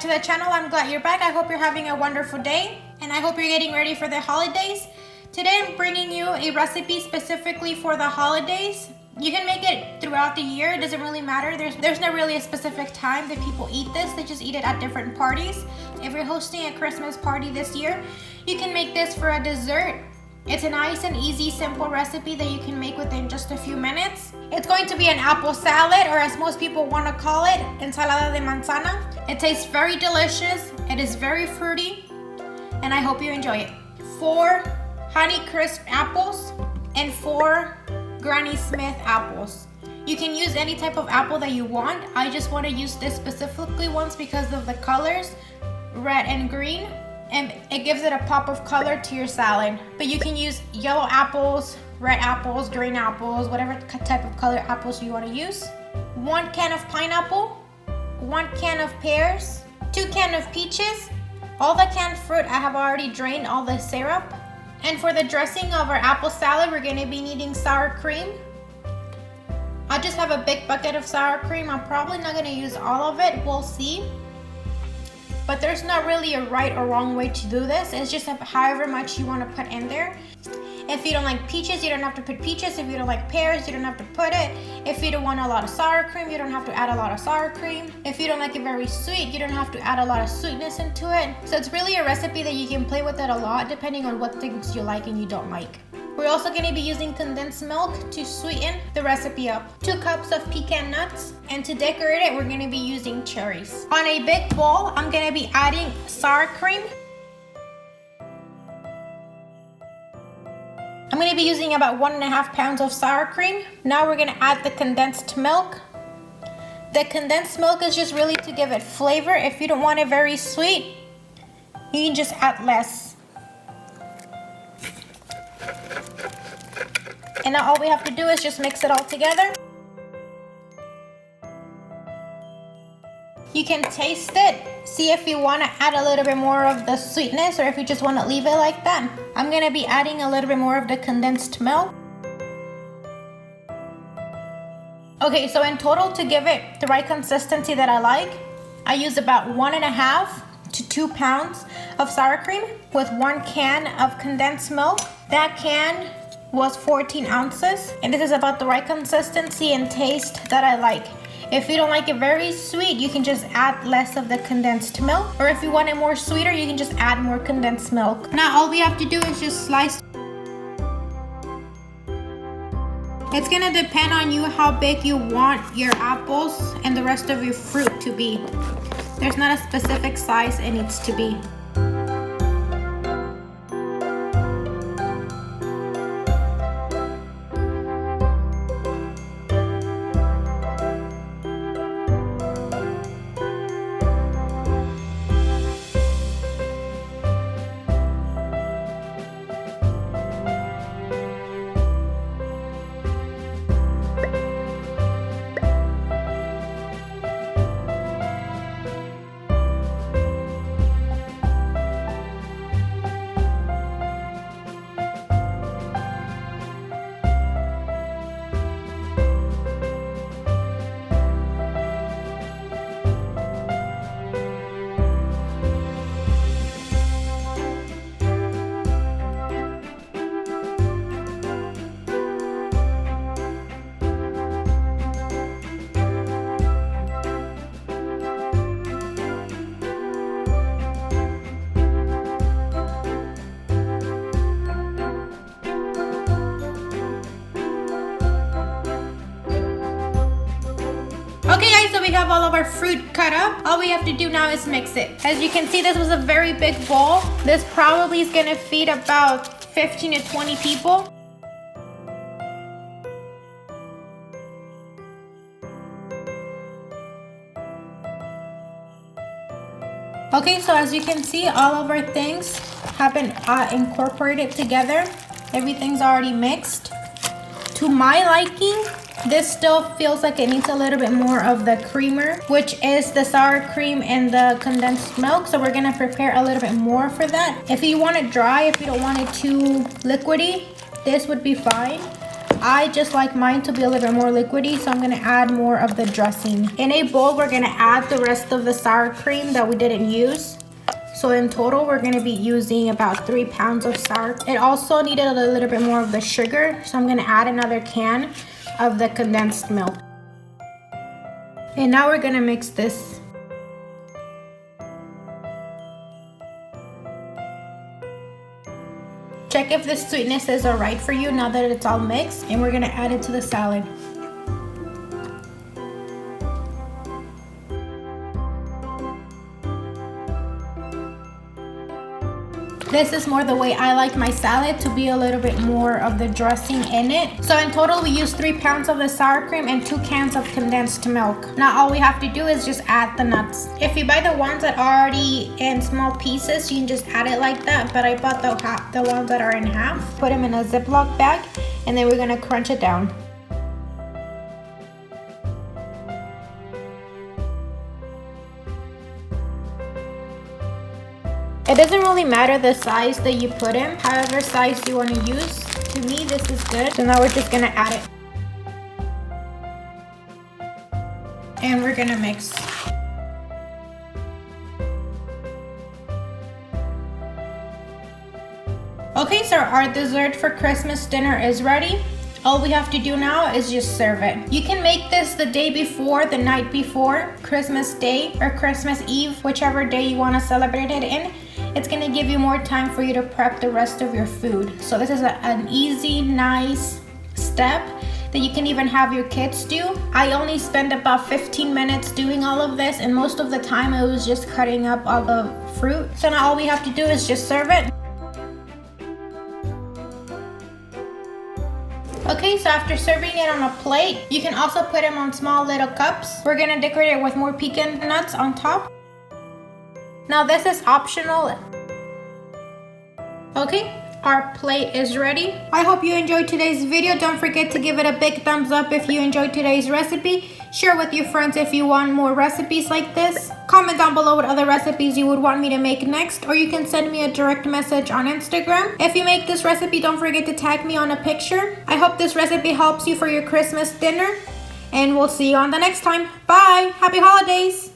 to the channel. I'm glad you're back. I hope you're having a wonderful day, and I hope you're getting ready for the holidays. Today I'm bringing you a recipe specifically for the holidays. You can make it throughout the year. It doesn't really matter. There's not really a specific time that people eat this. They just eat it at different parties. If you're hosting a Christmas party this year, you can make this for a dessert. It's a nice and easy, simple recipe that you can make within just a few minutes. It's going to be an apple salad, or as most people want to call it, Ensalada de Manzana. It tastes very delicious. It is very fruity, and I hope you enjoy it. 4 Honeycrisp apples and 4 Granny Smith apples. You can use any type of apple that you want. I just want to use this specifically once because of the colors, red and green. And it gives it a pop of color to your salad. But you can use yellow apples, red apples, green apples, whatever type of color apples you want to use. 1 can of pineapple, 1 can of pears, 2 cans of peaches. All the canned fruit, I have already drained all the syrup. And for the dressing of our apple salad, we're going to be needing sour cream. I just have a big bucket of sour cream. I'm probably not going to use all of it. We'll see. But there's not really a right or wrong way to do this. It's just however much you want to put in there. If you don't like peaches, you don't have to put peaches. If you don't like pears, you don't have to put it. If you don't want a lot of sour cream, you don't have to add a lot of sour cream. If you don't like it very sweet, you don't have to add a lot of sweetness into it. So it's really a recipe that you can play with it a lot depending on what things you like and you don't like. We're also going to be using condensed milk to sweeten the recipe up. 2 cups of pecan nuts, and to decorate it, we're going to be using cherries. On a big bowl, I'm going to be adding sour cream. I'm going to be using about 1.5 pounds of sour cream. Now we're going to add the condensed milk. The condensed milk is just really to give it flavor. If you don't want it very sweet, you can just add less. And now all we have to do is just mix it all together. You can taste it. See if you want to add a little bit more of the sweetness or if you just want to leave it like that. I'm going to be adding a little bit more of the condensed milk. Okay, so in total, to give it the right consistency that I like, I use about 1.5 to 2 pounds of sour cream with 1 can of condensed milk. That can was 14 ounces, and this is about the right consistency and taste that I like. If you don't like it very sweet, you can just add less of the condensed milk, or if you want it more sweeter, you can just add more condensed milk. Now all we have to do is just slice. It's gonna depend on you how big you want your apples and the rest of your fruit to be. There's not a specific size it needs to be. Okay guys, so we have all of our fruit cut up. All we have to do now is mix it. As you can see, this was a very big bowl. This probably is gonna feed about 15 to 20 people. Okay, so as you can see, all of our things have been incorporated together. Everything's already mixed. To my liking, this still feels like it needs a little bit more of the creamer, which is the sour cream and the condensed milk. So we're gonna prepare a little bit more for that. If you want it dry, if you don't want it too liquidy, this would be fine. I just like mine to be a little bit more liquidy, so I'm gonna add more of the dressing. In a bowl, we're gonna add the rest of the sour cream that we didn't use. So in total, we're gonna be using about 3 pounds of sour. It also needed a little bit more of the sugar, so I'm gonna add another can of the condensed milk. And now we're gonna mix this. Check if the sweetness is alright for you now that it's all mixed, and we're gonna add it to the salad. This is more the way I like my salad, to be a little bit more of the dressing in it. So in total, we use 3 pounds of the sour cream and 2 cans of condensed milk. Now all we have to do is just add the nuts. If you buy the ones that are already in small pieces, you can just add it like that. But I bought the ones that are in half. Put them in a Ziploc bag, and then we're gonna crunch it down. It doesn't really matter the size that you put in, however size you want to use. To me, this is good. So now we're just gonna add it. And we're gonna mix. Okay, so our dessert for Christmas dinner is ready. All we have to do now is just serve it. You can make this the day before, the night before, Christmas Day or Christmas Eve, whichever day you want to celebrate it in. It's gonna give you more time for you to prep the rest of your food. So this is an easy, nice step that you can even have your kids do. I only spent about 15 minutes doing all of this, and most of the time it was just cutting up all the fruit. So now all we have to do is just serve it. Okay, so after serving it on a plate, you can also put them on small little cups. We're gonna decorate it with more pecan nuts on top. Now this is optional. Okay, our plate is ready. I hope you enjoyed today's video. Don't forget to give it a big thumbs up if you enjoyed today's recipe. Share with your friends if you want more recipes like this. Comment down below what other recipes you would want me to make next, or you can send me a direct message on Instagram. If you make this recipe, don't forget to tag me on a picture. I hope this recipe helps you for your Christmas dinner, and we'll see you on the next time. Bye! Happy holidays!